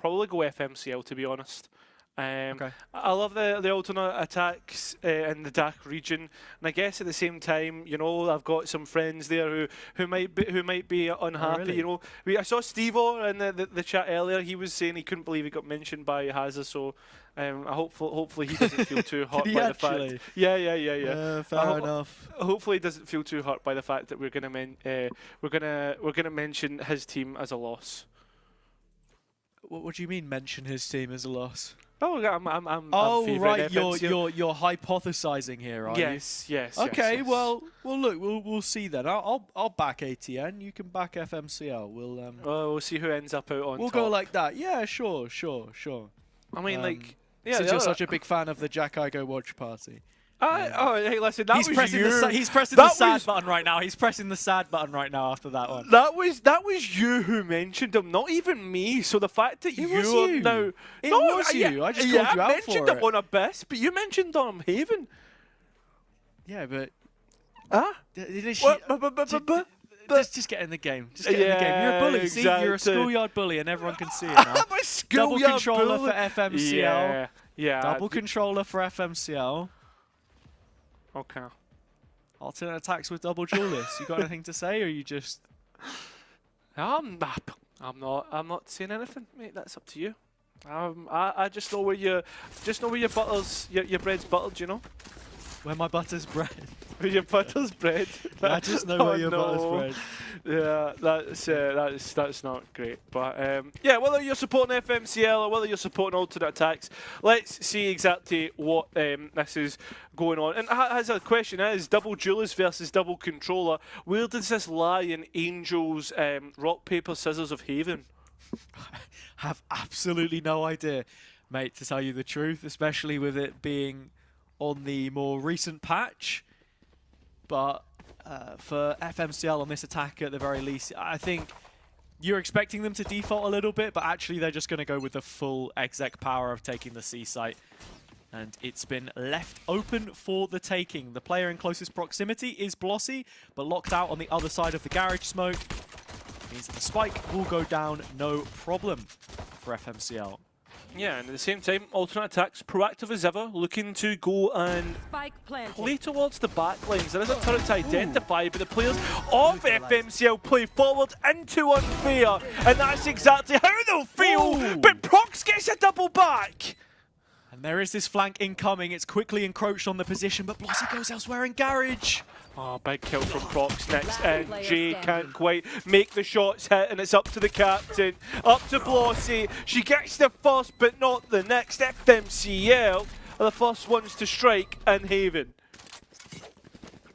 probably go FMCL, to be honest. Okay. I love the alternate attacks in the DAC region, and I guess at the same time, you know, I've got some friends there who might be unhappy. really? You know, I saw Steve-O in the chat earlier. He was saying he couldn't believe he got mentioned by Hazza, so hopefully he doesn't feel too hurt Did he by actually? the fact. Yeah. Fair enough. Hopefully he doesn't feel too hurt by the fact that we're gonna mention his team as a loss. What do you mean mention his team as a loss? Oh, I'm Oh, favouring right, FMCL. you're hypothesizing here, are you? Yes. Okay, yes. well, look, we'll see then. I'll back ATN. You can back FMCL. We'll see who ends up out on We'll top. go like that. Yeah, sure. I mean, yeah. Since you're such a big fan of the Jack Igo watch party. Hey, listen, that He's was pressing you. he's pressing That the sad was- button right now. He's pressing the sad button right now after that one. That was you who mentioned him, not even me. So the fact that It was you. now, It was you. I just called you out I mentioned for him it. on Abyss, but you mentioned Haven. Yeah, but Huh? just get in the game. Just get in the game. You're a bully. See, you're a exactly. schoolyard bully, and everyone can see it now. I'm a Double schoolyard controller bully. for FMCL. Yeah. Double controller for FMCL. Okay. Alternate attacks with double duelists. You got anything to say, or you just? I'm not saying anything, mate. That's up to you. I just know where your bread's buttered, you know. Where my butter's bread. Where your butter's bread. I just know where your butter's bread. Yeah, that's not great. But yeah, whether you're supporting FMCL or whether you're supporting alternate attacks, let's see exactly what this is going on. And as a question is, double duelist versus double controller, where does this lie in Angel's rock, paper, scissors of Haven? Have absolutely no idea, mate, to tell you the truth, especially with it being on the more recent patch. But for FMCL on this attack at the very least, I think you're expecting them to default a little bit, but actually they're just going to go with the full exec power of taking the C site. And it's been left open for the taking. The player in closest proximity is Blossy, but locked out on the other side of the garage smoke. Means that the spike will go down no problem for FMCL. Yeah, and at the same time, alternate attacks, proactive as ever, looking to go and play towards the back lines. There is a turret to identify, but the players of FMCL play forward into unfair, and that's exactly how they'll feel. But Prox gets a double back. And there is this flank incoming. It's quickly encroached on the position, but Blossy goes elsewhere in garage. Oh, big kill from Prox next, and Jay can't quite make the shots hit, and it's up to the captain, up to Blossy. She gets the first, but not the next. FMCL are the first ones to strike in Haven.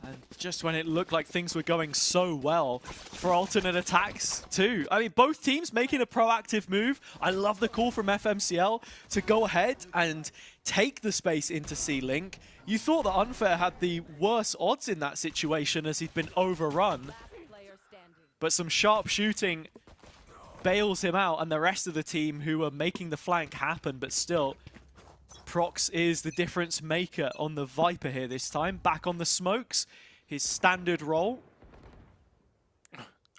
And just when it looked like things were going so well for alternate attacks too. I mean, both teams making a proactive move. I love the call from FMCL to go ahead and take the space into C-Link. You thought that Unfair had the worst odds in that situation as he'd been overrun. But some sharp shooting bails him out, and the rest of the team who are making the flank happen, but still, Prox is the difference maker on the Viper here this time. Back on the smokes, his standard role.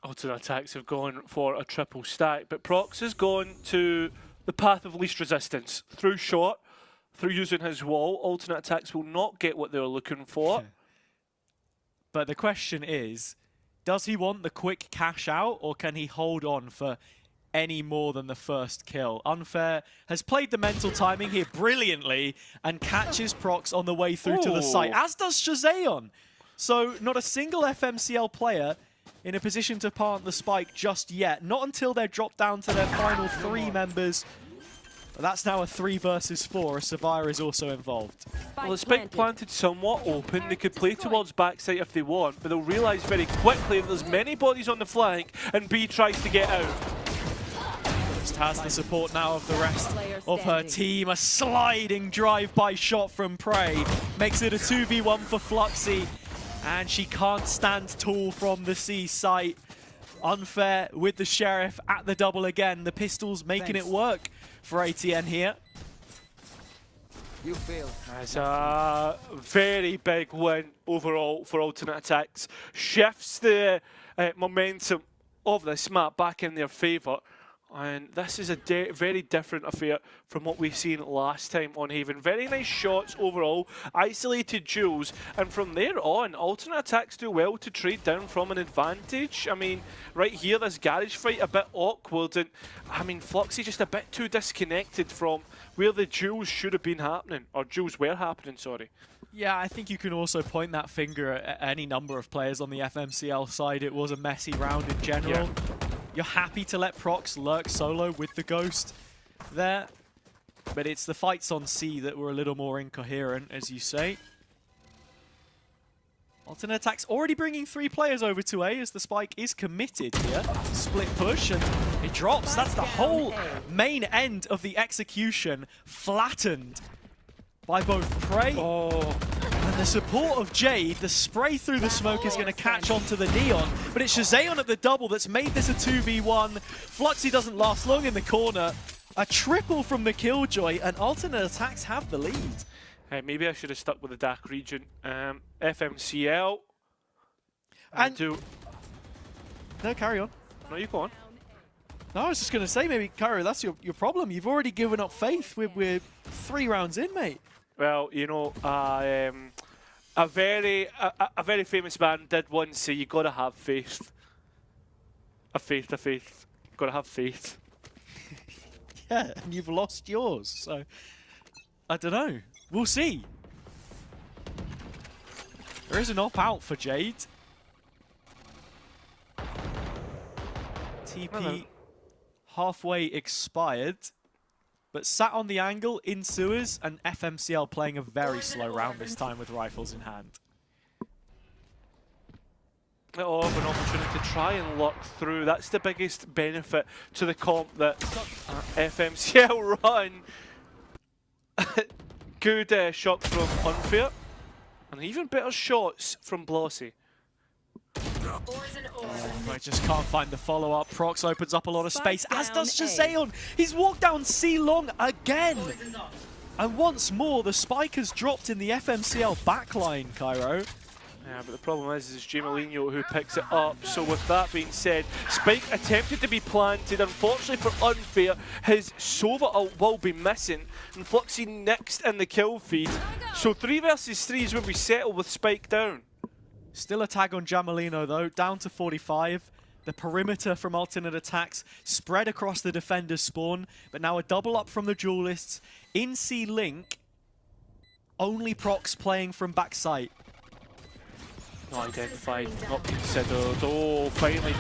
Alternate attacks have gone for a triple stack, but Prox has gone to the path of least resistance. Through shot, through using his wall, alternate attacks will not get what they're looking for. But the question is, does he want the quick cash out, or can he hold on for any more than the first kill? Unfair has played the mental timing here brilliantly and catches Prox on the way through to the site, as does Shazayon. So not a single FMCL player in a position to plant the spike just yet. Not until they're dropped down to their final 3 members. But that's now a 3 versus 4, as Savire is also involved. Well, the spike planted somewhat open. They could play towards backside if they want, but they'll realise very quickly that there's many bodies on the flank, and B tries to get out. Just has the support now of the rest of her team. A sliding drive-by shot from Prey makes it a 2v1 for Fluxy, and she can't stand tall from the C site. Unfair with the Sheriff at the double again. The pistols making it work for ATN here. You fail. That's a very big win overall for alternate attacks. Shifts the momentum of this map back in their favour. And this is a very different affair from what we've seen last time on Haven. Very nice shots overall, isolated duels, and from there on, alternate attacks do well to trade down from an advantage. I mean, right here, this garage fight a bit awkward, and I mean, Fluxy just a bit too disconnected from where the duels should have been happening, or duels were happening, sorry. Yeah, I think you can also point that finger at any number of players on the FMCL side. It was a messy round in general. Yeah. You're happy to let Prox lurk solo with the Ghost there, but it's the fights on C that were a little more incoherent, as you say. Alternate attack's already bringing 3 players over to A as the spike is committed here. Split push and it drops. That's the whole main end of the execution flattened by both Prey and the support of Jade. The spray through the smoke is going to catch onto the Neon, but it's Shazayon at the double that's made this a 2v1. Fluxy doesn't last long in the corner. A triple from the Killjoy, and alternate attacks have the lead. Hey, maybe I should have stuck with the DAC region. FMCL. No, carry on. No, you go on. No, I was just going to say, maybe, Cairo, that's your problem. You've already given up faith. We're 3 rounds in, mate. Well, you know, a very famous man did once say, you gotta have faith. A faith. Gotta have faith. Yeah, and you've lost yours, so I don't know. We'll see. There is an op-out for Jade. TP halfway expired, but sat on the angle in sewers, and FMCL playing a very slow round this time with rifles in hand. Oh, an opportunity to try and lock through. That's the biggest benefit to the comp that FMCL run. Good shot from Unfair, and even better shots from Blossy. I just can't find the follow-up. Prox opens up a lot of space, as does Shazayon. He's walked down C long again. And once more, the spike has dropped in the FMCL backline, Cairo. Yeah, but the problem is it's Jamelinho who picks it up. So with that being said, Spike attempted to be planted. Unfortunately for Unfair, his Sova will be missing. And Fluxy next in the kill feed. So 3 versus 3 is where we settle with Spike down. Still a tag on Jamelino though, down to 45. The perimeter from alternate attacks spread across the defender's spawn, but now a double up from the duelists. In C-Link, only Prox playing from backside. Not identified, not considered. Oh, finally,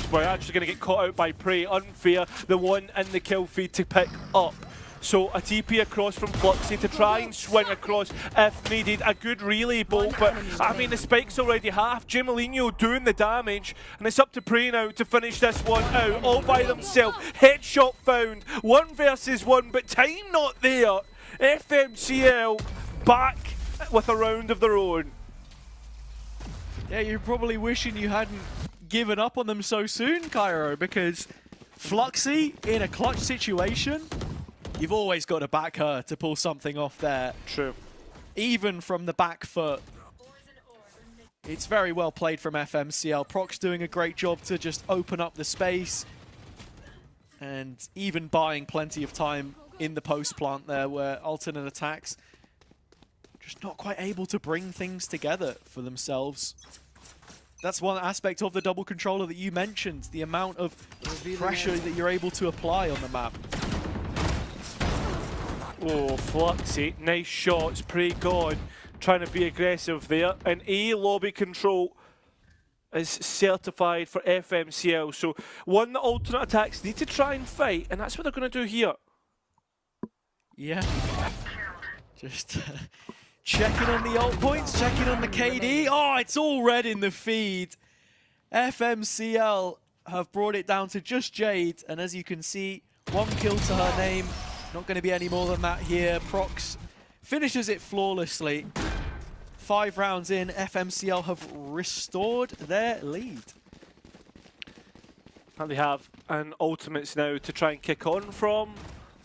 we're actually going to get caught out by Prey. Unfair, the one in the kill feed to pick up. So a TP across from Fluxy to try and swing across if needed. A good relay bolt, but I mean the spike's already half. Jamelinho doing the damage, and it's up to Prey now to finish this one out all by themselves. Headshot found, 1 versus 1, but time not there. FMCL back with a round of their own. Yeah, you're probably wishing you hadn't given up on them so soon, Cairo, because Fluxy in a clutch situation, you've always got to back her to pull something off there. True. Even from the back foot. It's very well played from FMCL. Prox doing a great job to just open up the space. And even buying plenty of time in the post plant there, where alternate attacks just not quite able to bring things together for themselves. That's one aspect of the double controller that you mentioned, the amount of pressure that you're able to apply on the map. Oh, Fluxy, nice shots, Prey gone, trying to be aggressive there. And A lobby control is certified for FMCL, so one that alternate attacks need to try and fight, and that's what they're going to do here. Yeah. Just checking on the ult points, checking on the KD. Oh, it's all red in the feed. FMCL have brought it down to just Jade, and as you can see, 1 kill to her name. Not going to be any more than that here. Prox finishes it flawlessly. 5 rounds in, FMCL have restored their lead. And they have an ultimates now to try and kick on from.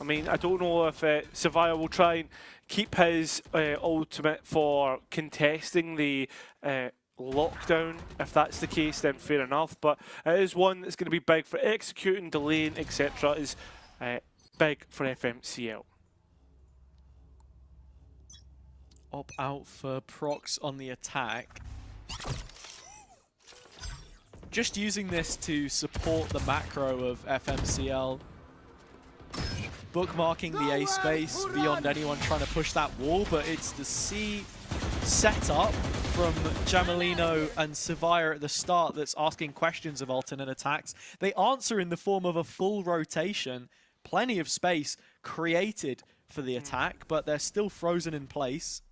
I mean, I don't know if Savaya will try and keep his ultimate for contesting the lockdown. If that's the case, then fair enough. But it is one that's going to be big for executing, delaying, etc. Is big for FMCL. Op out for Prox on the attack. Just using this to support the macro of FMCL. Bookmarking the A space beyond anyone trying to push that wall, but it's the C setup from Jamelino and Sevilla at the start that's asking questions of alternate attacks. They answer in the form of a full rotation, plenty of space created for the attack, but they're still frozen in place.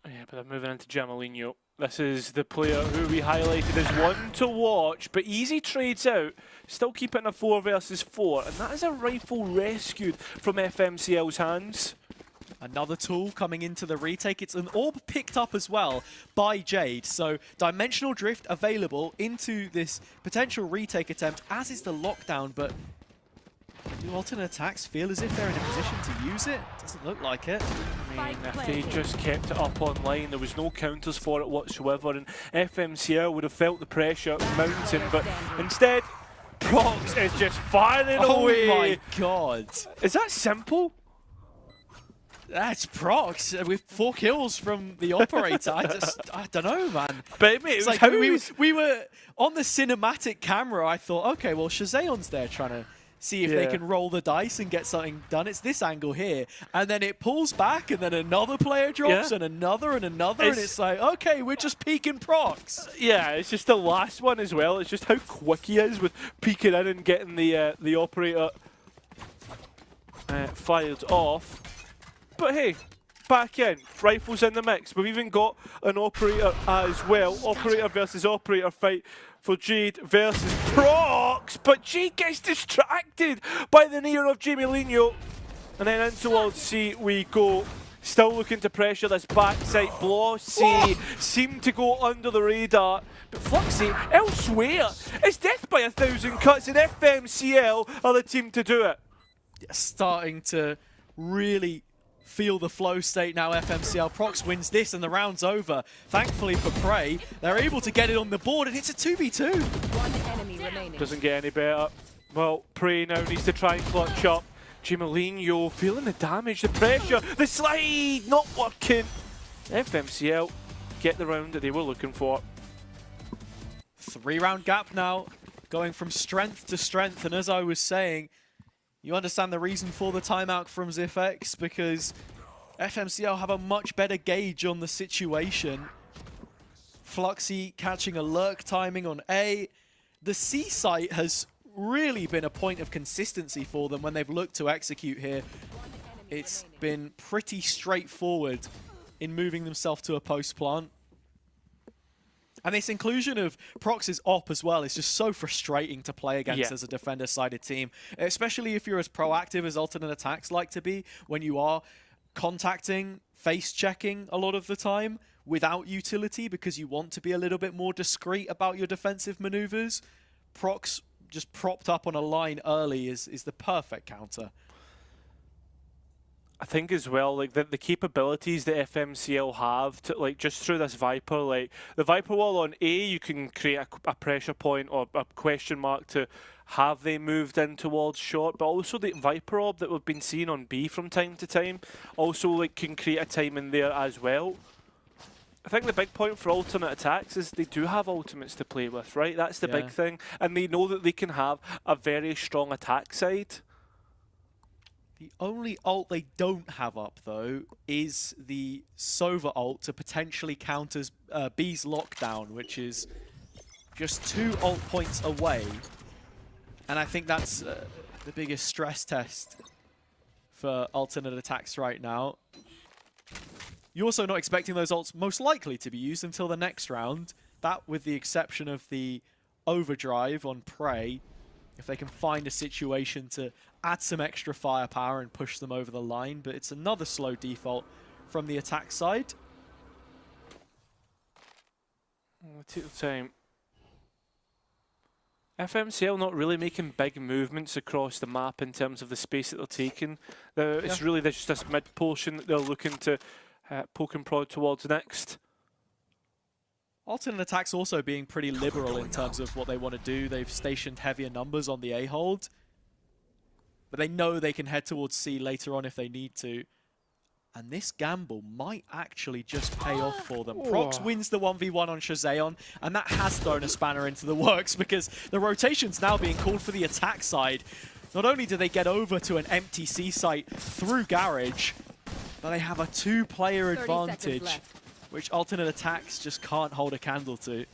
Yeah, but they're moving into Jamelino. This is the player who we highlighted as one to watch, but easy trades out, still keep it in a 4 versus 4, and that is a rifle rescued from FMCL's hands. Another tool coming into the retake. It's an orb picked up as well by Jade, so dimensional drift available into this potential retake attempt, as is the lockdown, but do alternate attacks feel as if they're in a position to use it? Doesn't look like it. I mean, if they just kept it up online, there was no counters for it whatsoever, and FMCL would have felt the pressure mounting, but instead, Prox is just firing away. Oh my god. Is that simple? That's Prox with 4 kills from the operator. I don't know, man. But mate, it's like we were on the cinematic camera. I thought, okay, well, Shazeon's there trying to see if they can roll the dice and get something done. It's this angle here. And then it pulls back, and then another player drops, and another, and another. And it's like, okay, we're just peeking Prox. Yeah, it's just the last one as well. It's just how quick he is with peeking in and getting the operator fired off. But hey, back in. Rifles in the mix. We've even got an operator as well. Operator versus operator fight for Jade versus Prox, but Jade gets distracted by the near of Jamelino, and then in towards C we go. Still looking to pressure this backside. Blossy seemed to go under the radar, but Fluxy elsewhere. It's death by 1,000 cuts, and FMCL are the team to do it. Starting to really feel the flow state now. FMCL. Prox wins this and the round's over. Thankfully for Prey, they're able to get it on the board, and it's a 2v2. One enemy remaining. Doesn't get any better. Well, Prey now needs to try and clutch up. Jamelino feeling the damage, the pressure, the slide not working. FMCL get the round that they were looking for. 3-round gap now, going from strength to strength, and as I was saying, you understand the reason for the timeout from Zifx, because FMCL have a much better gauge on the situation. Fluxy catching a lurk timing on A. The C site has really been a point of consistency for them when they've looked to execute here. It's been pretty straightforward in moving themselves to a post plant. And this inclusion of Prox's op as well is just so frustrating to play against as a defender-sided team, especially if you're as proactive as alternate attacks like to be when you are contacting, face-checking a lot of the time without utility because you want to be a little bit more discreet about your defensive maneuvers. Prox just propped up on a line early is the perfect counter. I think as well, like the capabilities that FMCL have to, like, just through this Viper, like the Viper wall on A, you can create a pressure point or a question mark to have they moved in towards short, but also the Viper orb that we've been seeing on B from time to time also like can create a time in there as well. I think the big point for alternate attacks is they do have ultimates to play with, right? That's the big thing, and they know that they can have a very strong attack side. The only ult they don't have up, though, is the Sova ult to potentially counter B's lockdown, which is just 2 ult points away. And I think that's the biggest stress test for alternate attacks right now. You're also not expecting those ults most likely to be used until the next round. That with the exception of the overdrive on Prey. If they can find a situation to add some extra firepower and push them over the line, but it's another slow default from the attack side. Take the time. FMCL not really making big movements across the map in terms of the space that they're taking. It's really just this mid portion that they're looking to poke and prod towards next. Alternate aTTaX also being pretty liberal in terms of what they want to do. They've stationed heavier numbers on the A-hold. But they know they can head towards C later on if they need to. And this gamble might actually just pay off for them. Prox wins the 1v1 on Shazeon, and that has thrown a spanner into the works because the rotation's now being called for the attack side. Not only do they get over to an empty C site through Garage, but they have a 2-player advantage, which Alternate aTTaX just can't hold a candle to.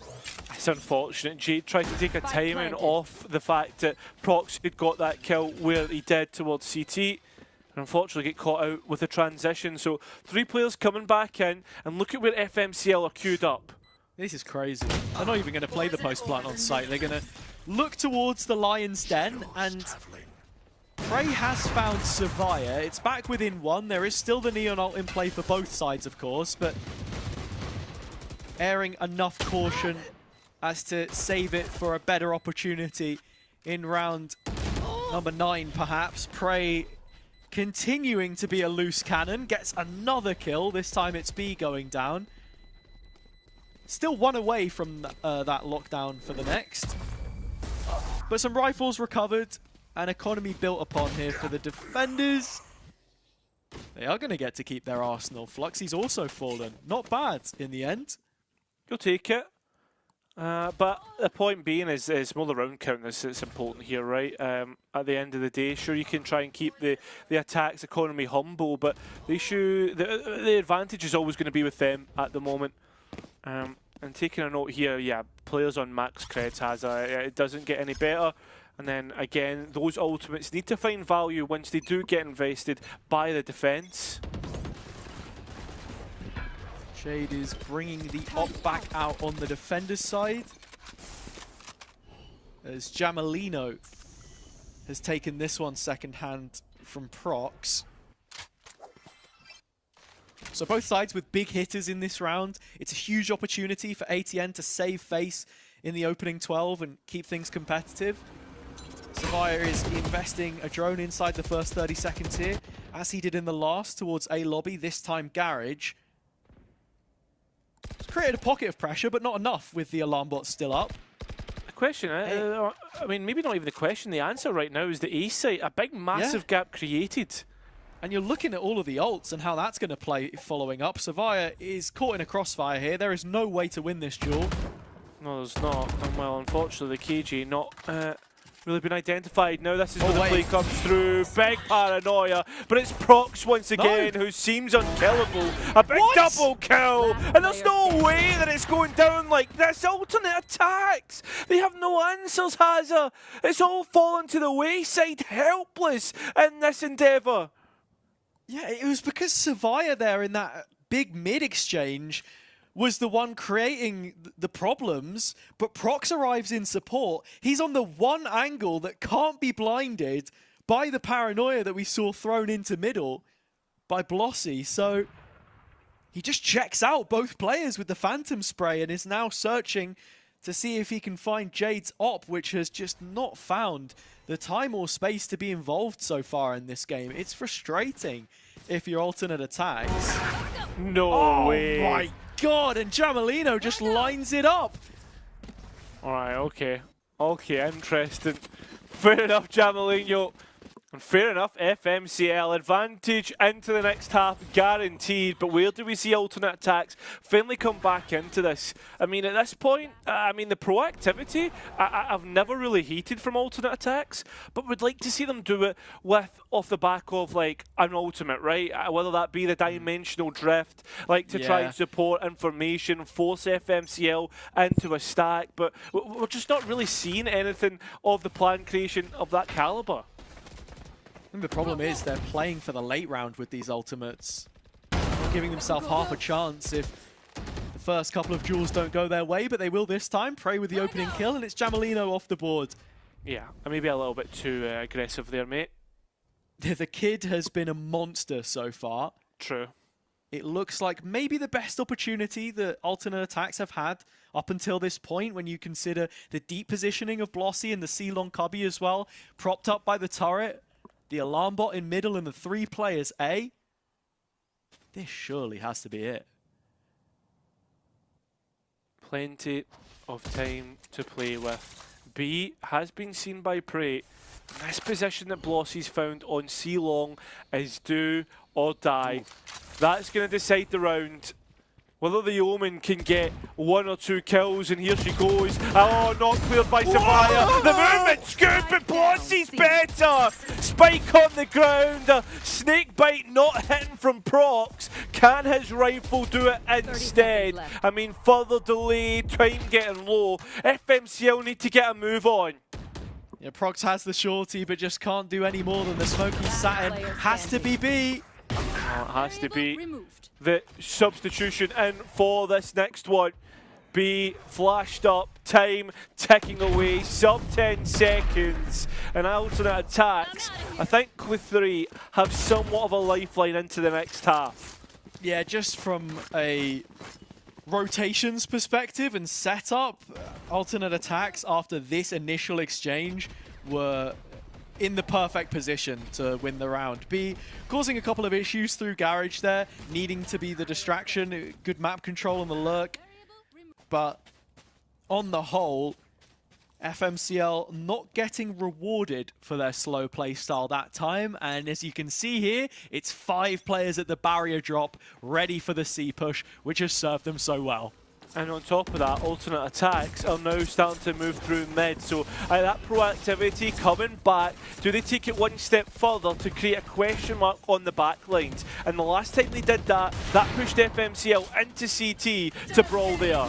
It's unfortunate. Jade tried to take a timing off the fact that Prox had got that kill where he did towards CT. And unfortunately get caught out with the transition. So 3 players coming back in, and look at where FMCL are queued up. This is crazy. They're not even going to play the post-plant on site. They're going to look towards the Lion's Den, and Prey has found Savaya. It's back within 1. There is still the Neon ult in play for both sides, of course, but airing enough caution as to save it for a better opportunity in round number 9, perhaps. Prey continuing to be a loose cannon, gets another kill. This time it's B going down. Still 1 away from that lockdown for the next. But some rifles recovered, and economy built upon here for the defenders. They are going to get to keep their arsenal. Fluxy's also fallen. Not bad in the end. You'll take it. But the point being is more the round count that's important here, right? At the end of the day, sure, you can try and keep the aTTaX economy humble, but the advantage is always going to be with them at the moment. And taking a note here, yeah, players on max creds has it doesn't get any better. And then again, those ultimates need to find value once they do get invested by the defense. Jade is bringing the op back out on the defender's side, as Jamalino has taken this one second hand from Prox. So both sides with big hitters in this round. It's a huge opportunity for ATN to save face in the opening 12 and keep things competitive. Savaya is investing a drone inside the first 30 seconds here, as he did in the last towards A lobby, this time Garage. It's created a pocket of pressure, but not enough with the alarm bot still up. The question, I mean, maybe not even the question, the answer right now is the A site. A big, massive gap created. And you're looking at all of the ults and how that's going to play following up. Savaya is caught in a crossfire here. There is no way to win this duel. No, there's not. And well, unfortunately, the KG not really been identified. Now this is where the play comes through. Big paranoia, but it's Prox once again who seems unkillable. A big double kill, and there's no way that it's going down like this. Alternate aTTaX. They have no answers, Hazza. It's all fallen to the wayside, helpless in this endeavour. Yeah, it was because Savaya there in that big mid exchange was the one creating the problems, but Prox arrives in support. He's on the one angle that can't be blinded by the paranoia that we saw thrown into middle by Blossy. So he just checks out both players with the Phantom Spray and is now searching to see if he can find Jade's op, which has just not found the time or space to be involved so far in this game. It's frustrating if you're Alternate aTTaX. No way. Oh my God, and Jamalino just lines it up. Alright, okay. Okay, interesting. Fair enough, Jamalino. And fair enough, FMCL advantage into the next half, guaranteed. But where do we see Alternate aTTaX finally come back into this? I mean, at this point, the proactivity, I've never really hated from Alternate aTTaX, but would like to see them do it off the back of like an ultimate, right? Whether that be the dimensional drift, like to try and support information, force FMCL into a stack. But we're just not really seeing anything of the plan creation of that caliber. The problem is they're playing for the late round with these ultimates, not giving themselves half a chance if the first couple of duels don't go their way, but they will this time. Prey with the opening kill, and it's Jamalino off the board. Yeah, maybe a little bit too aggressive there, mate. The kid has been a monster so far. True. It looks like maybe the best opportunity that Alternate aTTaX have had up until this point, when you consider the deep positioning of Blossy and the C-Long Cubby as well, propped up by the turret. The alarm bot in middle and the 3 players A. This surely has to be it. Plenty of time to play with. B has been seen by Prey. This position that Blossy's found on C long is do or die. That's going to decide the round. Whether the Omen can get 1 or 2 kills, and here she goes. Oh, not cleared by Savaya. The movement scoop, but Blossy's better. Spike on the ground. Snake bite not hitting from Prox. Can his rifle do it instead? I mean, further delay, time getting low. FMCL need to get a move on. Yeah, Prox has the shorty, but just can't do any more than the smoky satin. Has to be B. Oh, it has to be the substitution in for this next one. B flashed up, time ticking away, sub 10 seconds. And alternate attacks, I think Q3 have somewhat of a lifeline into the next half. Yeah, just from a rotations perspective and setup, alternate attacks after this initial exchange were in the perfect position to win the round. B causing a couple of issues through Garage there, needing to be the distraction, good map control on the lurk. But on the whole, FMCL not getting rewarded for their slow play style that time. And as you can see here, it's 5 players at the barrier drop, ready for the C push, which has served them so well. And on top of that, alternate attacks are now starting to move through mid. So that proactivity coming back, do they take it one step further to create a question mark on the back lines? And the last time they did that, that pushed FMCL into CT to brawl there.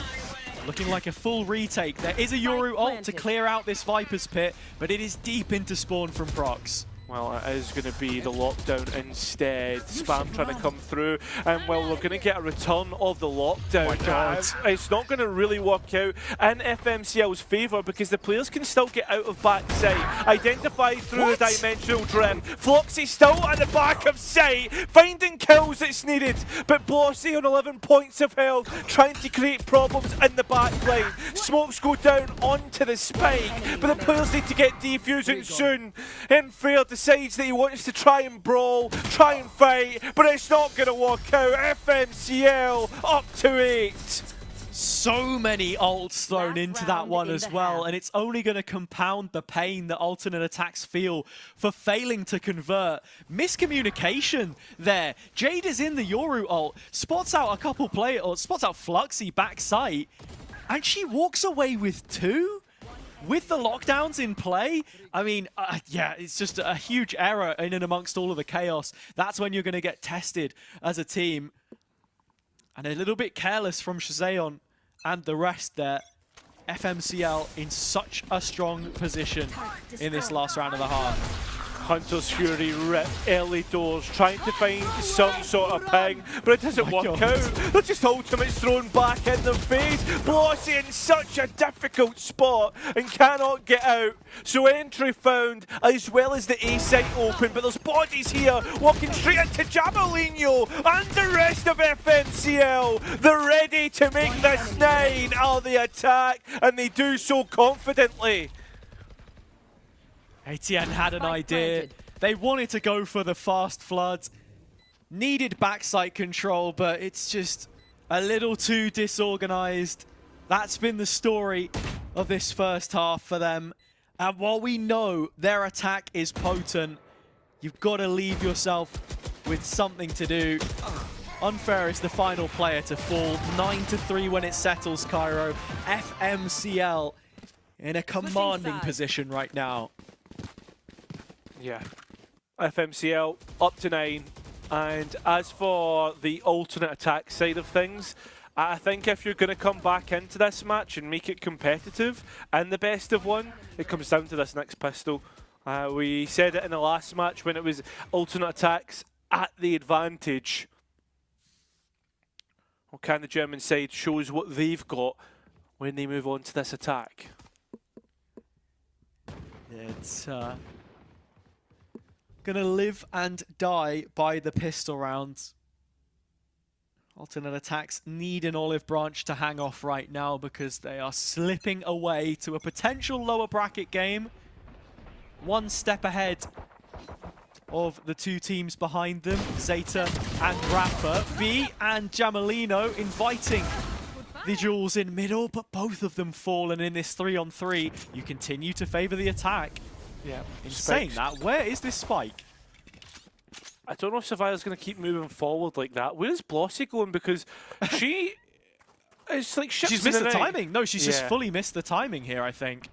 Looking like a full retake. There is a Yoru ult to clear out this Viper's Pit, but it is deep into spawn from Prox. Well, it is going to be the lockdown instead. Spam trying to come through. And, well, we're going to get a return of the lockdown. Oh my God. It's not going to really work out in FMCL's favour because the players can still get out of backside. Identified through the dimensional drift. Floxy still at the back of sight, finding kills that's needed. But Blossy on 11 points of health, trying to create problems in the back line. Smokes go down onto the spike, but the players need to get defusing soon. And Fair decides that he wants to try and brawl, try and fight, but it's not going to work out. FMCL up to 8. So many ults thrown into that one as well, and it's only going to compound the pain that alternate attacks feel for failing to convert. Miscommunication there. Jade is in the Yoru ult, spots out a couple players, or spots out Fluxy backside, and she walks away with 2? With the lockdowns in play, I mean, yeah, it's just a huge error in and amongst all of the chaos. That's when you're going to get tested as a team. And a little bit careless from Shazeon and the rest there. FMCL in such a strong position in this last round of the half. Hunter's Fury rip early doors, trying to find some sort of ping, but it doesn't work out. They're just ultimates thrown back in their face. Blossy in such a difficult spot and cannot get out. So entry found, as well as the A site open, but there's bodies here walking straight into Jabalino and the rest of FMCL. They're ready to make this 9 out of the attack, and they do so confidently. ATN had an idea. They wanted to go for the fast flood. Needed backside control, but it's just a little too disorganized. That's been the story of this first half for them. And while we know their attack is potent, you've got to leave yourself with something to do. Unfair is the final player to fall. 9-3 when it settles, Cairo. FMCL in a commanding position right now. Yeah, FMCL up to 9, and as for the alternate attack side of things, I think if you're going to come back into this match and make it competitive and the best of one, it comes down to this next pistol. We said it in the last match when it was alternate attacks at the advantage. Well, can the German side shows what they've got when they move on to this attack? It's gonna live and die by the pistol rounds. Alternate attacks need an olive branch to hang off right now because they are slipping away to a potential lower bracket game. One step ahead of the 2 teams behind them, Zeta and Rafa. B and Jamalino inviting the duels in middle, but both of them fall, and in this 3-on-3, you continue to favor the attack. Yeah. In saying that, where is this spike? I don't know if Survivor's going to keep moving forward like that. Where's Blossy going? Because she is like she's missed the timing. No, she's just Yeah. fully missed the timing here, I think.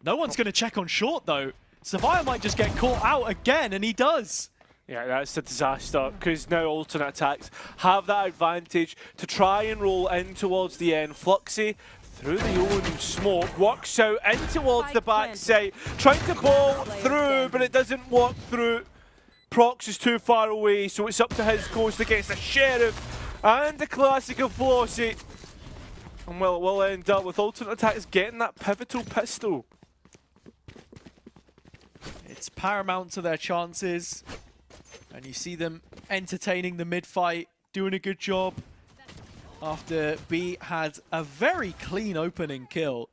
No one's going to check on short, though. Survivor might just get caught out again, and he does. Yeah, that's a disaster, because now alternate attacks have that advantage to try and roll in towards the end. Fluxy, through the own smoke, works out in towards the backside, trying to ball through, but it doesn't walk through. Prox is too far away, so it's up to his ghost against the Sheriff and the classic of Blossy. And well, it will end up with alternate attacks getting that pivotal pistol. It's paramount to their chances. And you see them entertaining the mid-fight, doing a good job. After B had a very clean opening kill.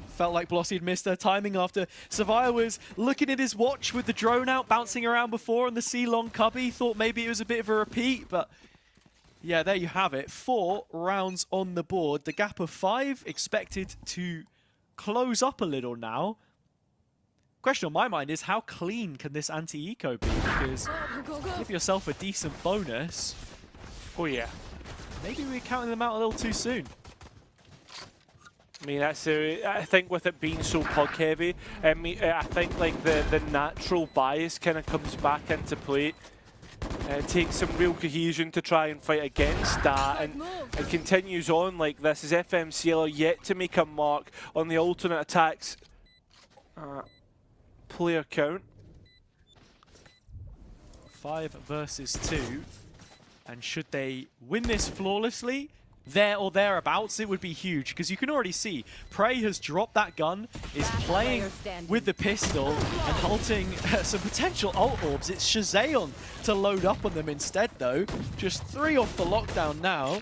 Felt like Blossy had missed her timing after Survivor was looking at his watch with the drone out, bouncing around before on the C-long cubby. Thought maybe it was a bit of a repeat, but yeah, there you have it. 4 rounds on the board. The gap of 5 expected to close up a little now. Question on my mind is, how clean can this anti-eco be? Because give yourself a decent bonus. Oh yeah. Maybe we're counting them out a little too soon. I mean, I think with it being so puck heavy, I think like the natural bias kind of comes back into play. It takes some real cohesion to try and fight against that, and it continues on like this as FMCL are yet to make a mark on the alternate attacks player count. 5 versus 2. And should they win this flawlessly, there or thereabouts, it would be huge, because you can already see Prey has dropped that gun, is playing with the pistol and halting some potential ult orbs. It's Shazayon to load up on them instead, though. Just 3 off the lockdown now,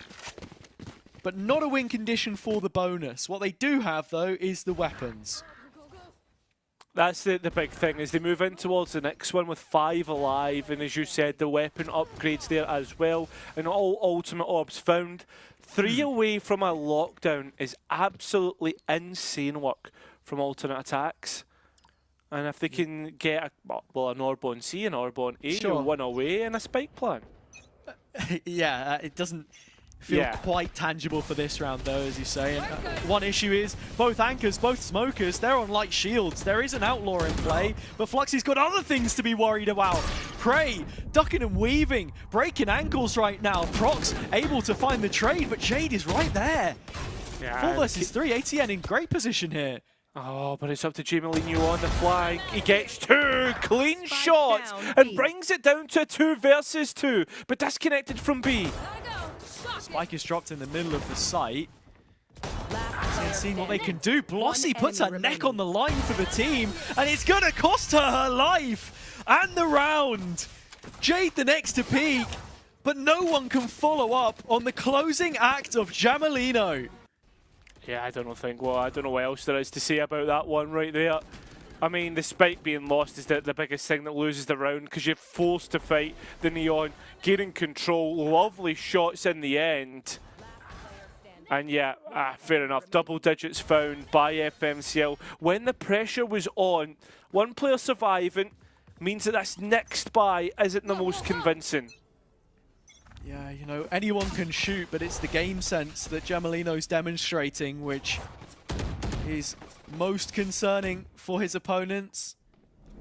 but not a win condition for the bonus. What they do have, though, is the weapons. That's the big thing, is they move in towards the next one with 5 alive, and as you said, the weapon upgrades there as well, and all ultimate orbs found. 3 away from a lockdown is absolutely insane work from alternate attacks. And if they can get an Orbon C, an Orbon A, Sure. 1 away, and a spike plan. Yeah, it doesn't feel quite tangible for this round, though, as you say. And one issue is both anchors, both smokers, they're on light shields. There is an outlaw in play, but Fluxy's got other things to be worried about. Prey, ducking and weaving, breaking ankles right now. Prox able to find the trade, but Jade is right there. Yeah, 4 versus 3, ATN in great position here. Oh, but it's up to Jamie on the flank. He gets 2 clean shots and brings it down to 2 versus 2, but disconnected from B. Spike is dropped in the middle of the site. Seeing what they can do. Blossy puts her neck on the line for the team, and it's going to cost her life and the round. Jade the next to peak, but no one can follow up on the closing act of Jamalino. Yeah, I don't know what else there is to say about that one right there. I mean, the spike being lost is the biggest thing that loses the round, because you're forced to fight the Neon, gaining control, lovely shots in the end. And yeah, fair enough, double digits found by FMCL. When the pressure was on, one player surviving means that this next buy isn't the most convincing. Yeah, you know, anyone can shoot, but it's the game sense that Jamalino's demonstrating, which is most concerning for his opponents.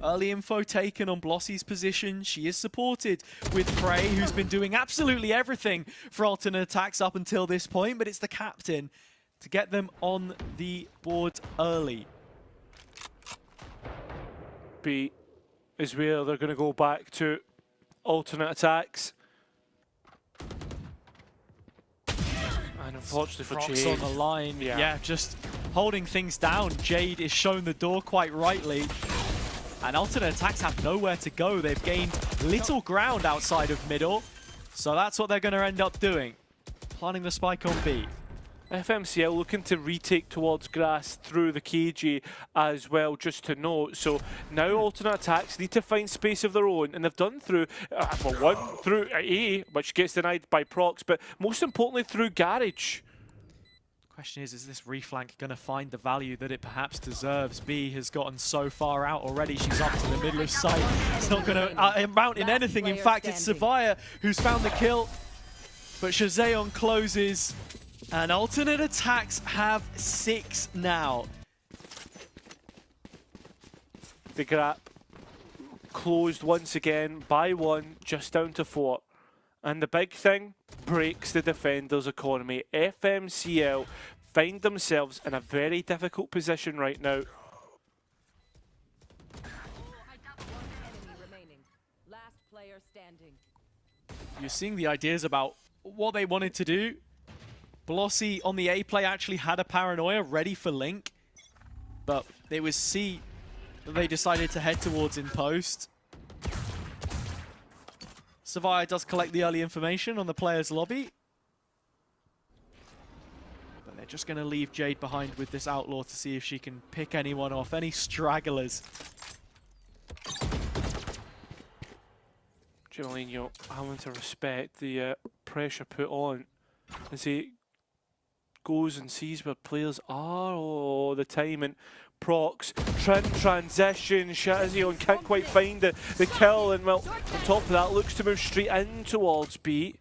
Early info taken on Blossy's position. She is supported with Prey, who's been doing absolutely everything for alternate attacks up until this point, but it's the captain to get them on the board early. B is where they're going to go back to alternate attacks. And unfortunately for Prox Jade, on the line, yeah, just holding things down. Jade is shown the door quite rightly. And alternate attacks have nowhere to go. They've gained little ground outside of middle. So that's what they're going to end up doing. Planting the spike on B. FMCL looking to retake towards grass through the KG as well, just to note. So now alternate aTTaX need to find space of their own, and they've done through, well, one through A, which gets denied by Prox, but most importantly through Garage. Question is this reflank going to find the value that it perhaps deserves? B has gotten so far out already. She's up to the middle of sight. It's not going to amount in anything. In fact, it's Savia who's found the kill. But Shazeon closes. And alternate aTTaX have 6 now. The gap closed once again by 1, just down to 4. And the big thing breaks the defenders' economy. FMCL find themselves in a very difficult position right now. You're seeing the ideas about what they wanted to do. Blossy on the A play actually had a paranoia ready for Link, but it was C that they decided to head towards in post. Savia does collect the early information on the player's lobby. But they're just going to leave Jade behind with this Outlaw to see if she can pick anyone off, any stragglers. Jamalino having to respect the pressure put on as he goes and sees where players are. Oh, the time and Prox, transition, Shazeon can't quite find the kill, and well, on top of that, looks to move straight in towards B.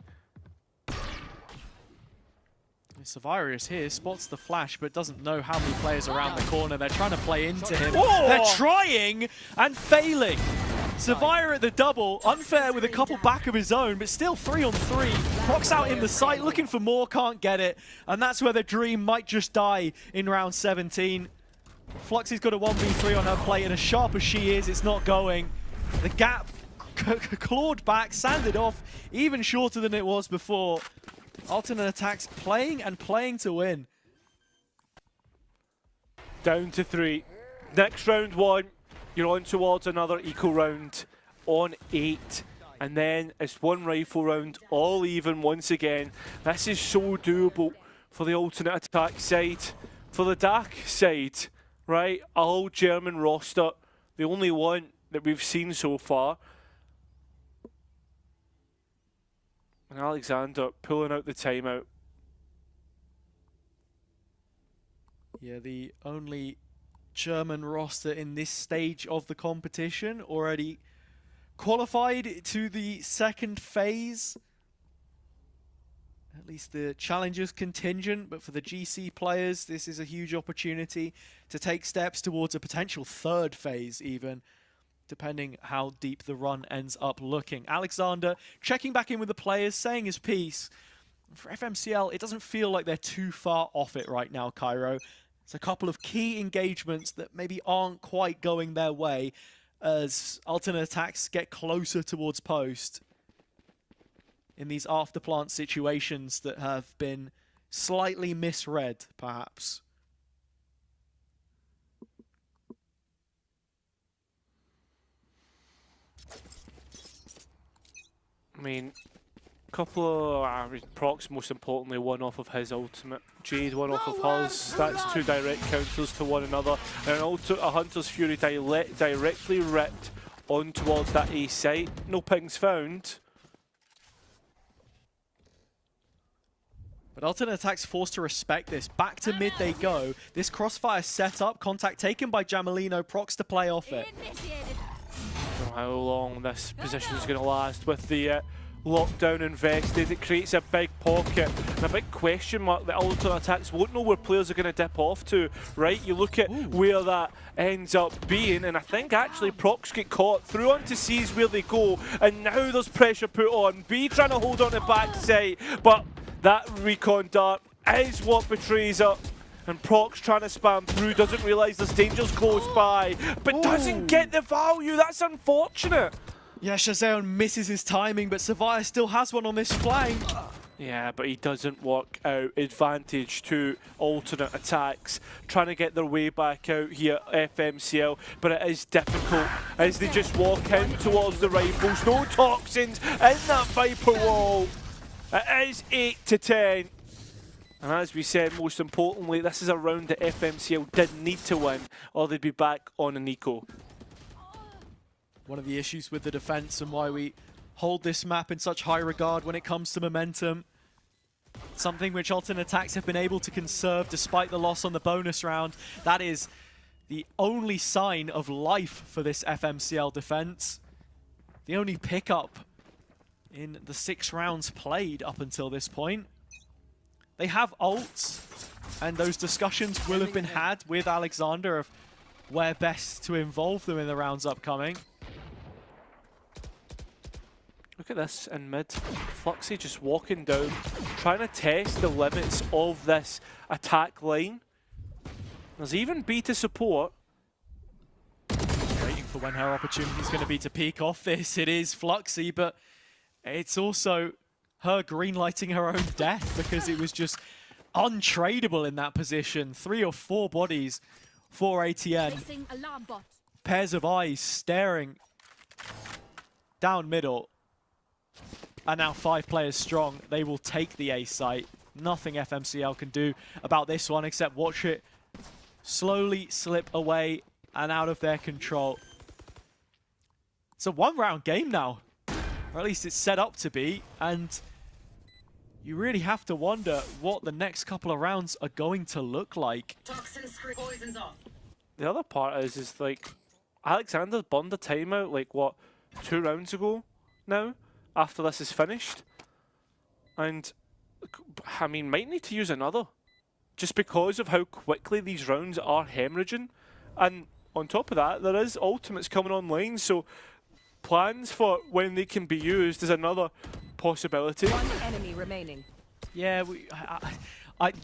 Savia is here, spots the flash, but doesn't know how many players around the corner. They're trying to play into him. Oh! They're trying and failing. Savia at the double, unfair with a couple back of his own, but still 3 on 3. Prox out in the site, looking for more, can't get it. And that's where the dream might just die in round 17. Fluxy's got a 1v3 on her plate, and as sharp as she is, it's not going. The gap clawed back, sanded off, even shorter than it was before. Alternate aTTaX playing and playing to win. Down to 3. Next round 1, you're on towards another eco round on 8. And then it's 1 rifle round, all even once again. This is so doable for the alternate aTTaX side. For the dark side, right, all German roster, the only one that we've seen so far. And Alexander pulling out the timeout. Yeah, the only German roster in this stage of the competition already qualified to the second phase. At least the challengers contingent, but for the GC players, this is a huge opportunity to take steps towards a potential third phase even, depending how deep the run ends up looking. Alexander checking back in with the players, saying his piece. For FMCL, it doesn't feel like they're too far off it right now, Cairo. It's a couple of key engagements that maybe aren't quite going their way as alternate aTTaX get closer towards post in these afterplant situations that have been slightly misread, perhaps. I mean, couple of Prox, most importantly, one off of his ultimate. Jade, one off of hers. That's 2 direct counters to one another. And a Hunter's Fury directly ripped on towards that A site. No pings found. But alternate aTTaX forced to respect this. Back to mid they go. This crossfire set up. Contact taken by Jamalino. Prox to play off it. I don't know how long this position is going to last with the lockdown invested. It creates a big pocket and a big question mark that alternate aTTaX won't know where players are going to dip off to, right? You look at where that ends up being, and I think actually Prox get caught through onto C's where they go, and now there's pressure put on. B trying to hold on the backside, but that recon dart is what betrays her. And Prox trying to spam through, doesn't realise there's dangers close by, but doesn't get the value. That's unfortunate. Yeah, Shazeon misses his timing, but Savia still has one on this flank. Yeah, but he doesn't work out. Advantage to alternate aTTaX, trying to get their way back out here at FMCL, but it is difficult as they just walk in towards the rifles. No toxins in that Viper wall. It is 8 to 10. And as we said, most importantly, this is a round that FMCL did need to win, or they'd be back on an eco. One of the issues with the defense and why we hold this map in such high regard when it comes to momentum. Something which alternate attacks have been able to conserve despite the loss on the bonus round. That is the only sign of life for this FMCL defense. The only pickup in the 6 rounds played up until this point. They have ults, and those discussions will have been had with Alexander of where best to involve them in the rounds upcoming. Look at this in mid. Fluxy just walking down, trying to test the limits of this attack line. There's even B to support. Waiting for when her opportunity is going to be to peek off this. It is Fluxy, but it's also her green-lighting her own death because it was just untradeable in that position. 3 or 4 bodies for ATN. Pairs of eyes staring down middle. And now 5 players strong. They will take the A site. Nothing FMCL can do about this one except watch it slowly slip away and out of their control. It's a 1-round game now. Or at least it's set up to be. And you really have to wonder what the next couple of rounds are going to look like. The other part is like, Alexander burned the timeout like, what, 2 rounds ago now? After this is finished. And, I mean, might need to use another. Just because of how quickly these rounds are hemorrhaging. And on top of that, there is ultimates coming online, so plans for when they can be used is another possibility. One enemy remaining. Yeah,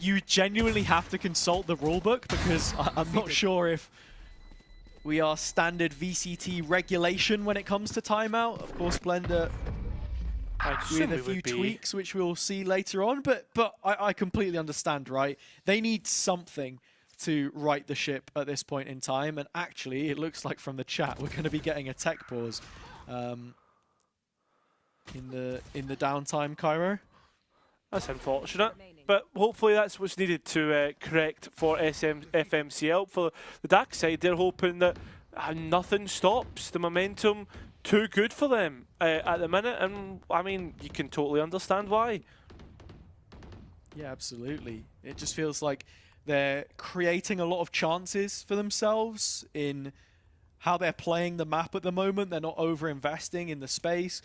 you genuinely have to consult the rulebook because I'm not sure if we are standard VCT regulation when it comes to timeout. Of course, Blender with a few tweaks, which we'll see later on, but I completely understand, right? They need something to right the ship at this point in time, and actually, it looks like from the chat we're going to be getting a tech pause in the downtime, Cairo. That's unfortunate, but hopefully that's what's needed to correct for FMCL. For the dark side, they're hoping that nothing stops the momentum. Too good for them at the minute, and I mean, you can totally understand why. Yeah, absolutely. It just feels like they're creating a lot of chances for themselves in how they're playing the map at the moment. They're not over-investing in the space.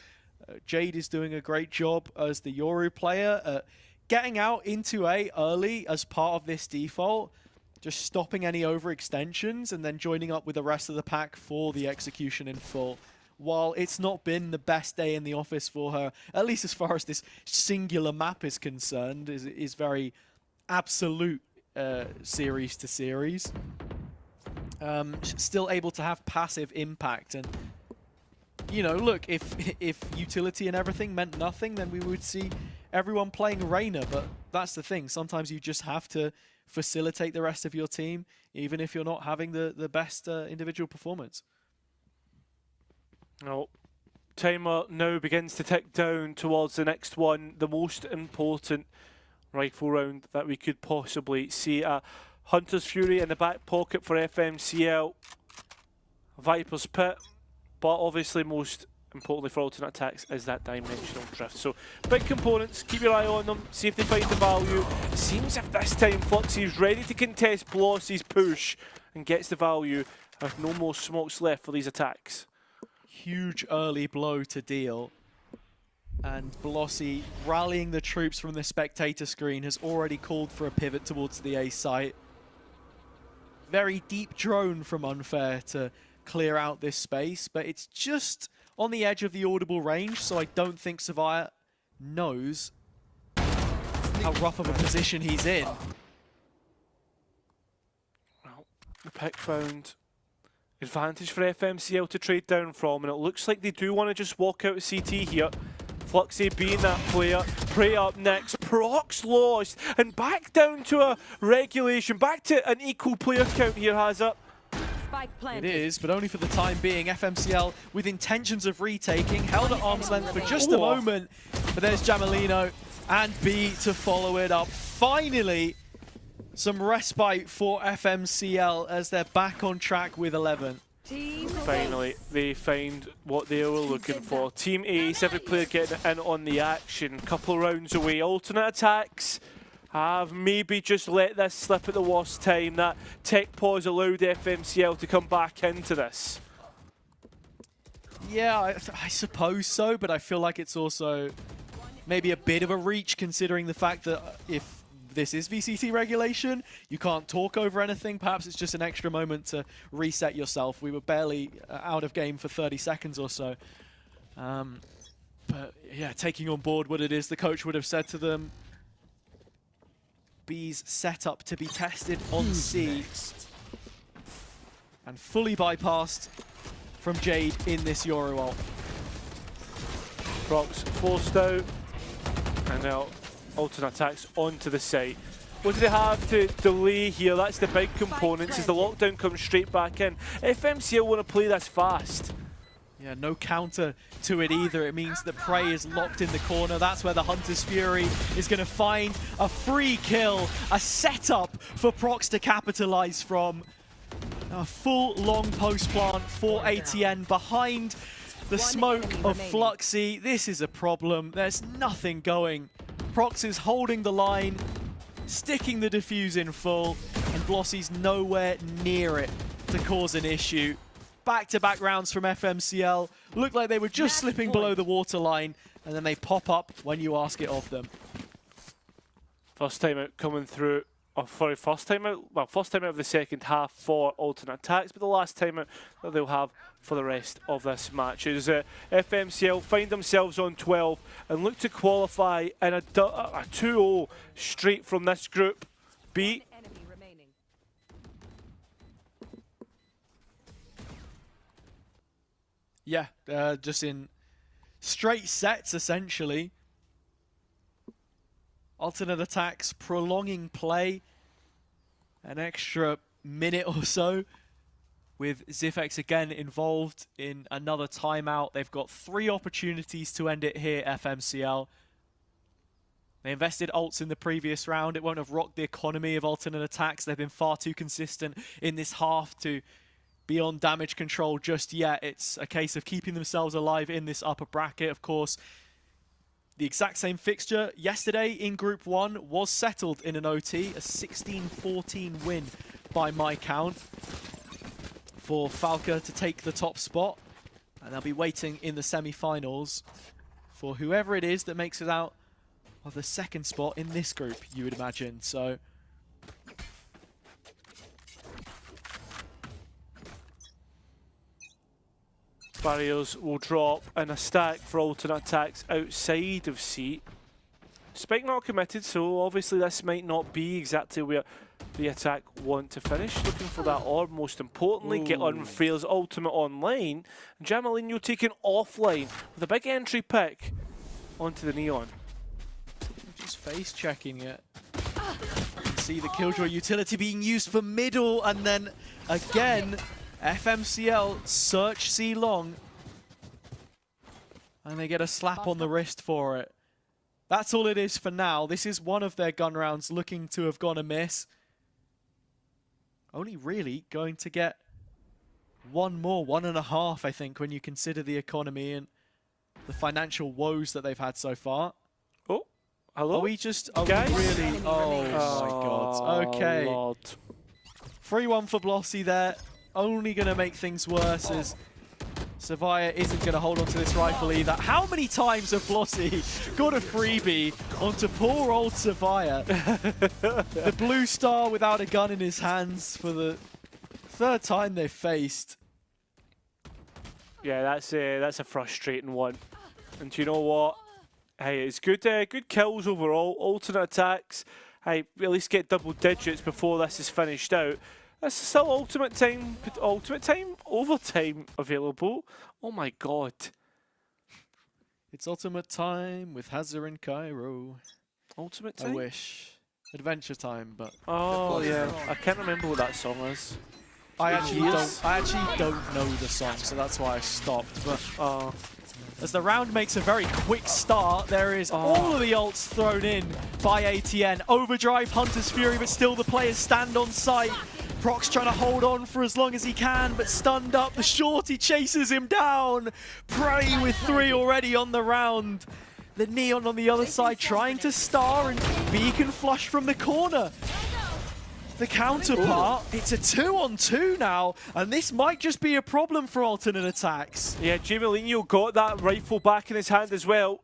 Jade is doing a great job as the Yoru player, getting out into A early as part of this default, just stopping any overextensions and then joining up with the rest of the pack for the execution in full. While it's not been the best day in the office for her, at least as far as this singular map is concerned, is very absolute series to series. Still able to have passive impact, and you know, look, if utility and everything meant nothing, then we would see everyone playing Reyna, but that's the thing. Sometimes you just have to facilitate the rest of your team, even if you're not having the best individual performance. No. Timer now begins to tick down towards the next one, the most important rifle round that we could possibly see. Hunter's Fury in the back pocket for FMCL, Viper's Pit, but obviously most importantly for alternate attacks is that dimensional drift. So big components, keep your eye on them, see if they find the value. It seems if this time Fluxy is ready to contest Blossy's push and gets the value. There's no more smokes left for these attacks. Huge early blow to deal, and Blossy rallying the troops from the spectator screen has already called for a pivot towards the A site. Very deep drone from Unfair to clear out this space, but it's just on the edge of the audible range, so I don't think Savaya knows how rough of a position he's in. Well, the pick found advantage for FMCL to trade down from, and it looks like they do want to just walk out of CT here. Fluxy being that player, Prey up next, Proc's lost, and back down to a regulation, back to an equal player count here, Hazard. It is, but only for the time being. FMCL with intentions of retaking, held at arm's length for just a moment, but there's Jamalino and B to follow it up. Finally, some respite for FMCL as they're back on track with 11. Finally, they find what they were looking for. Team Ace, every player getting in on the action. Couple rounds away. Alternate attacks have maybe just let this slip at the worst time. That tech pause allowed FMCL to come back into this. Yeah, I suppose so, but I feel like it's also maybe a bit of a reach considering the fact that if this is VCT regulation, you can't talk over anything. Perhaps it's just an extra moment to reset yourself. We were barely out of game for 30 seconds or so. But yeah, taking on board what it is the coach would have said to them. B's set up to be tested on C. And fully bypassed from Jade in this Yoru ult. Prox forced out, and now alternate attacks onto the site. What do they have to delay here? That's the big component. As the lockdown comes straight back in. FMCL want to play this fast. Yeah, no counter to it either. It means that Prey is locked in the corner. That's where the Hunter's Fury is going to find a free kill, a setup for Prox to capitalize from. A full long post plant for ATN behind the smoke of Fluxy. This is a problem. There's nothing going. Prox is holding the line, sticking the defuse in full, and Glossy's nowhere near it to cause an issue. Back-to-back rounds from FMCL. Looked like they were just slipping below the waterline, and then they pop up when you ask it of them. First time out coming through. Oh, sorry, first time out of the second half for alternate attacks, but the last time out that they'll have for the rest of this match is FMCL find themselves on 12 and look to qualify in a 2-0 straight from this group B. Yeah, just in straight sets essentially. Alternate attacks, prolonging play, an extra minute or so with Zifex again involved in another timeout. They've got 3 opportunities to end it here, FMCL. They invested ults in the previous round. It won't have rocked the economy of alternate attacks. They've been far too consistent in this half to be on damage control just yet. It's a case of keeping themselves alive in this upper bracket, of course. The exact same fixture yesterday in Group 1 was settled in an OT, a 16-14 win by my count for Falca to take the top spot. And they'll be waiting in the semi-finals for whoever it is that makes it out of the second spot in this group, you would imagine. So Barriers will drop and a stack for alternate attacks outside of C. Spike not committed, so obviously this might not be exactly where the attack want to finish. Looking for that orb, most importantly. Get Unfair's ultimate online. And Jamalino taken offline with a big entry pick onto the Neon. just face checking it. You can see the Killjoy utility being used for middle, and then again FMCL search C long, and they get a slap on the wrist for it. That's all it is for now. This is one of their gun rounds looking to have gone amiss. Only really going to get one more, 1.5, I think, when you consider the economy and the financial woes that they've had so far. Oh, hello? Are we just... Are guys? we really? Oh my god. Okay. Lord. 3-1 for Blossy there. Only going to make things worse as Savaya isn't going to hold on to this rifle either. How many times have Blossy got a freebie onto poor old Savaya? The blue star without a gun in his hands for the 3rd time they've faced. Yeah, that's a frustrating one. And you know what? Hey, it's good good kills overall. Alternate attacks. Hey, at least get double digits before this is finished out. There's still ultimate time, overtime available. Oh my god. It's ultimate time with Hazard and Cairo. Ultimate time? I wish. Adventure time, but... Oh yeah, I can't remember what that song is. I actually don't know the song, so that's why I stopped. But As the round makes a very quick start, there is all of the ults thrown in by ATN. Overdrive, Hunter's Fury, but still the players stand on site. Proc's trying to hold on for as long as he can, but stunned up. The shorty chases him down. Prey with 3 already on the round. The Neon on the other side trying to star, and Beacon flush from the corner. The counterpart, it's a 2-on-2 now, and this might just be a problem for alternate attacks. Yeah, Jamelinho got that rifle back in his hand as well.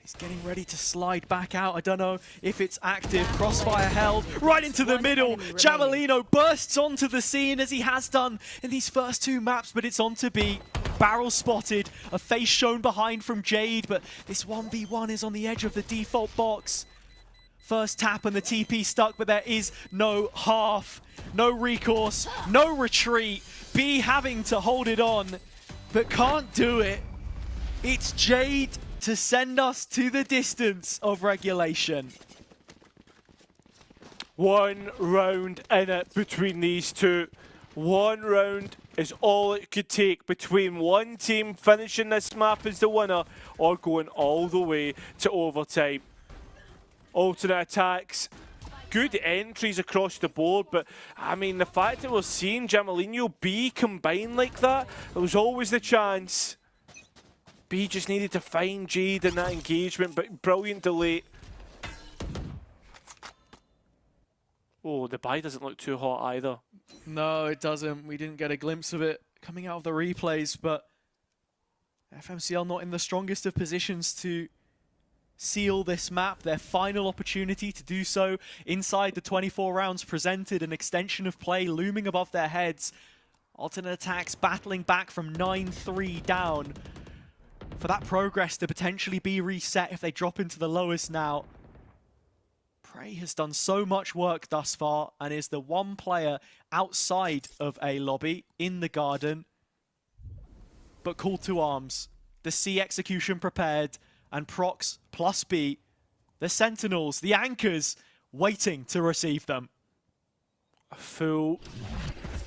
He's getting ready to slide back out. I don't know if it's active. Crossfire held right into the middle. Jamelino bursts onto the scene as he has done in these first 2 maps, but it's on to B. Barrel spotted, a face shown behind from Jade, but this 1v1 is on the edge of the default box. First tap and the TP stuck, but there is no half, no recourse, no retreat. B having to hold it on, but can't do it. It's Jade to send us to the distance of regulation. 1 round in it between these two. 1 round is all it could take between one team finishing this map as the winner or going all the way to overtime. Alternate attacks, good entries across the board, but I mean the fact that we're seeing Jamelino B combined like that, there was always the chance. B just needed to find Jade in that engagement, but brilliant delay. Oh, the buy doesn't look too hot either. No, it doesn't. We didn't get a glimpse of it coming out of the replays, but FMCL not in the strongest of positions to seal this map. Their final opportunity to do so inside the 24 rounds presented, an extension of play looming above their heads. Alternate attacks battling back from 9-3 down for that progress to potentially be reset if they drop into the lowest now. Prey has done so much work thus far and is the one player outside of A lobby in the garden, but called to arms. The C execution prepared, and Prox plus B, the Sentinels, the anchors, waiting to receive them. A full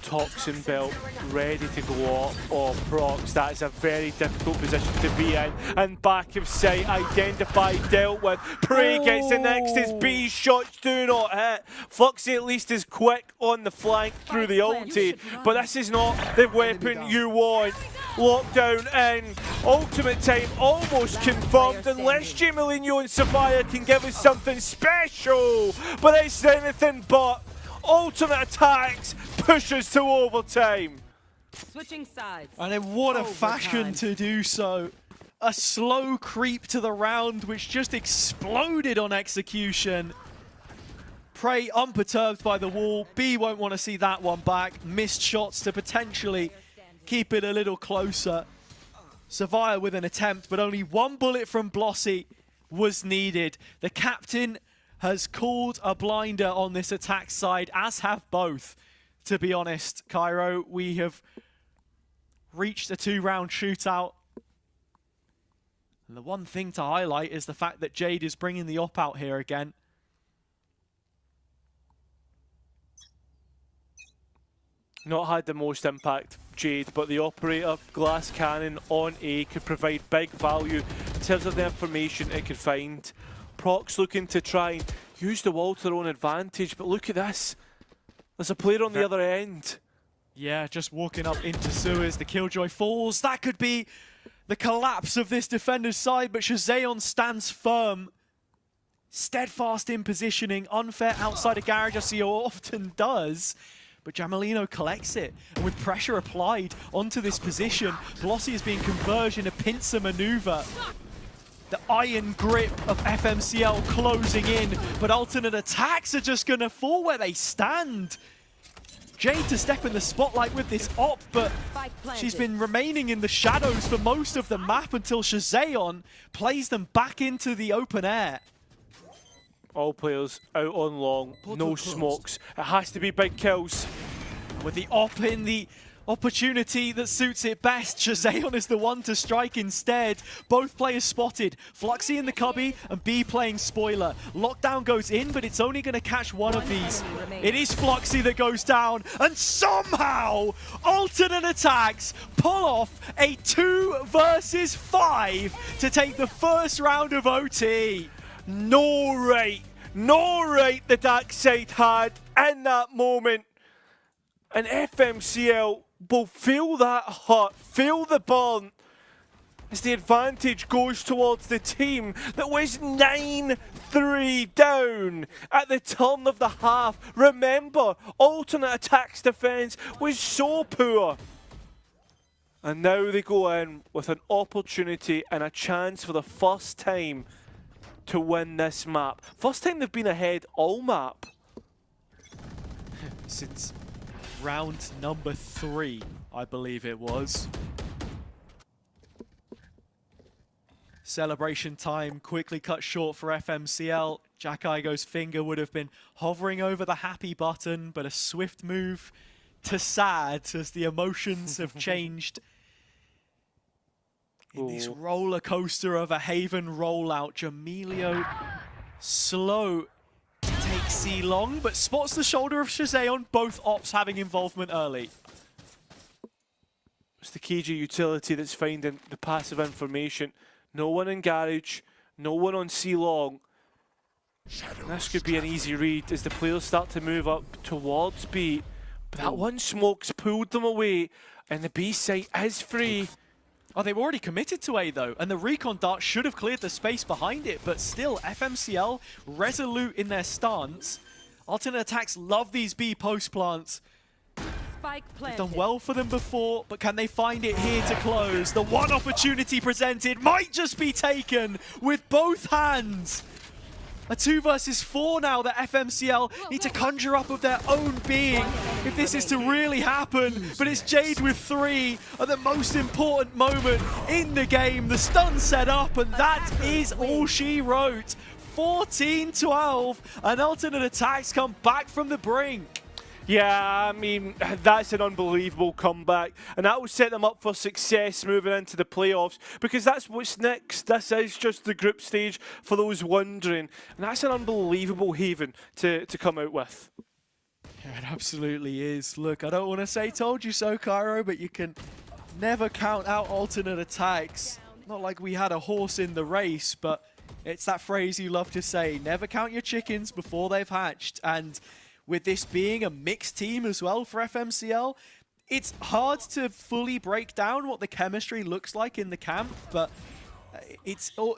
toxin belt ready to go up. Oh, Prox, that is a very difficult position to be in. And back of sight, identified, dealt with. Prey gets the next as B's shots do not hit. Fluxy at least is quick on the flank through the ulti, but this is not the weapon you want. Lockdown in, ultimate time almost confirmed, unless Jamelino and Savia can give us something special, but it's anything but. Ultimate attacks pushes to overtime. Switching sides. And in what a fashion to do so. A slow creep to the round which just exploded on execution. Prey unperturbed by the wall. B won't want to see that one back. Missed shots to potentially keep it a little closer. Savia with an attempt, but only one bullet from Blossy was needed. The captain has called a blinder on this attack side, as have both, to be honest. Cairo, we have reached a 2-round shootout. And the one thing to highlight is the fact that Jade is bringing the op out here again. Not had the most impact, Jade, but the operator glass cannon on A could provide big value in terms of the information it could find. Prox looking to try and use the wall to their own advantage, but look at this. There's a player on the other end. Yeah, just walking up into sewers. The Killjoy falls. That could be the collapse of this defender's side, but Shazeon stands firm. Steadfast in positioning, unfair outside of garage as he often does. But Jamelino collects it, and with pressure applied onto this position, Blossy is being converged in a pincer maneuver. The iron grip of FMCL closing in, but alternate attacks are just going to fall where they stand. Jade to step in the spotlight with this op, but she's been remaining in the shadows for most of the map until Shazeon plays them back into the open air. All players out on long, no smokes. It has to be big kills. With the op in the opportunity that suits it best. Shazeon is the one to strike instead. Both players spotted. Fluxy in the cubby and B playing spoiler. Lockdown goes in, but it's only going to catch one of these. It is Fluxy that goes down, and somehow alternate attacks pull off a 2 versus 5 to take the first round of OT. No right the dark side had in that moment. And FMCL will feel that hurt, feel the burn, as the advantage goes towards the team that was 9-3 down at the turn of the half. Remember, alternate attacks defense was so poor. And now they go in with an opportunity and a chance for the first time to win this map. First time they've been ahead all map. Since round number 3, I believe it was. Celebration time quickly cut short for FMCL. Jack Igo's finger would have been hovering over the happy button, but a swift move to sad as the emotions have changed. In this roller coaster of a Haven rollout, Jamilio slow to take C long, but spots the shoulder of Shazeon, both ops having involvement early. It's the KG utility that's finding the passive information. No one in garage, no one on C long. This could be an easy read as the players start to move up towards B. But that one smoke's pulled them away, and the B site is free. Oh, they've already committed to A though, and the recon dart should have cleared the space behind it, but still, FMCL resolute in their stance. Alternate attacks love these B post plants. Spike They've planted. done well for them before, but can they find it here to close? The one opportunity presented might just be taken with both hands. A 2 versus 4 now that FMCL need to conjure up of their own being if this is to really happen. But it's Jade with 3 at the most important moment in the game. The stun set up, and that is all she wrote. 14-12, and alternate attacks come back from the brink. Yeah, I mean, that's an unbelievable comeback, and that will set them up for success moving into the playoffs, because that's what's next. This is just the group stage for those wondering, and that's an unbelievable Haven to come out with. Yeah, it absolutely is. Look, I don't want to say told you so, Cairo, but you can never count out alternate attacks. Not like we had a horse in the race, but it's that phrase you love to say, never count your chickens before they've hatched. And with this being a mixed team as well for FMCL, it's hard to fully break down what the chemistry looks like in the camp, but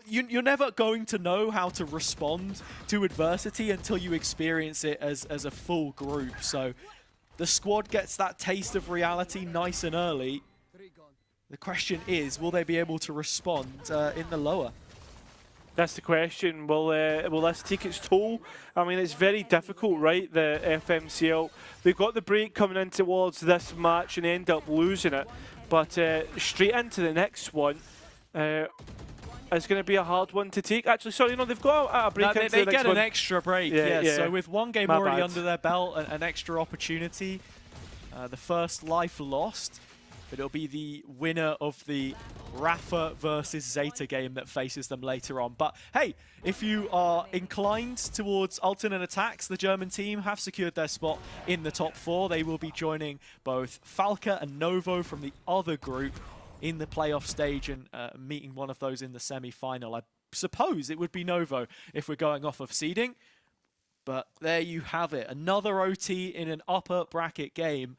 you're never going to know how to respond to adversity until you experience it as a full group. So the squad gets that taste of reality nice and early. The question is, will they be able to respond in the lower? That's the question. Will this take its toll? I mean, it's very difficult, right? The FMCL, they've got the break coming in towards this match and end up losing it. But straight into the next one is going to be a hard one to take. Actually, sorry, no, they've got a break into the next one. They get an extra break, yeah. So with one game already under their belt, an extra opportunity. The first life lost. But it'll be the winner of the Rafa versus Zeta game that faces them later on. But hey, if you are inclined towards alternate attacks, the German team have secured their spot in the top 4. They will be joining both Falca and Novo from the other group in the playoff stage and meeting one of those in the semi-final. I suppose it would be Novo if we're going off of seeding. But there you have it. Another OT in an upper bracket game.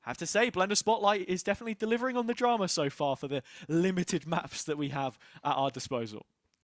Have to say, Blender Spotlight is definitely delivering on the drama so far for the limited maps that we have at our disposal.